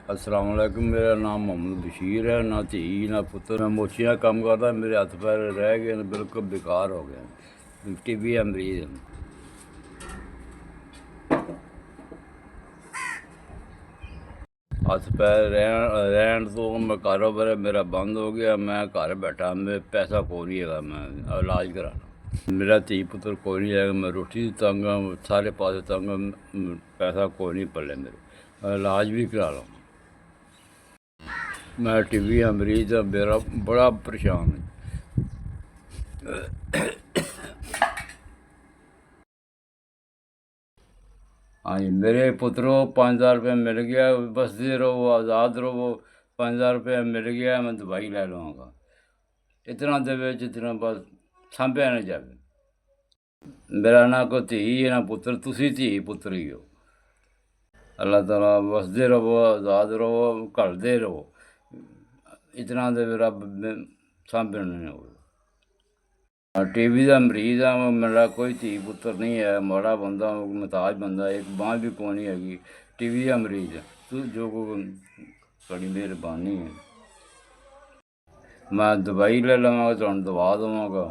अस्सलाम वालेकुम। मेरा नाम मोहम्मद बशीर है। ना धी ना पुत्र। मैं मोचियाँ काम करता, मेरे हत्थ पैर रह गए, बिल्कुल बेकार हो गए। टीबी है मरीज। हत्थ पैर रहन तो मैं कारोबार मेरा बंद हो गया। मैं घर बैठा, मेरे पैसा कोई नहीं है, मैं इलाज कराना। मेरा धी पुत्र कोई नहीं है, मैं रोटी तंग हाँ, सारे पास तंग हाँ, पैसा कोई नहीं पल्ले मेरे, इलाज भी करा लो। मैं टीबी हाँ मरीज हाँ, मेरा बड़ा परेशान है। हाँ जी, मेरे पुत्रों 5,000 रुपये मिल गया, बसते रहो, आज़ाद रहो। 5,000 रुपये मिल गया, मैं दवाई लै लवांगा। इतना दे इतना बस सांभ्या ना जाए। मेरा ना कोई धी है ना पुत्र, तुसी धी पुत्र ही हो। अल्लाह ताला बसते रहो, आज़ाद रहो, घलते रहो। इतना दे रब सांभन नहीं हो। टीबी का मरीज हाँ, मेरा कोई धी पुत्र नहीं है, माड़ा बंदा, मुहताज बंदा, एक बांह भी कोई नहीं हैगी। टीबी का मरीज है। तू जो बड़ी मेहरबानी है। मैं दवाई ले लवांगा, तुहानू दवा देवांगा।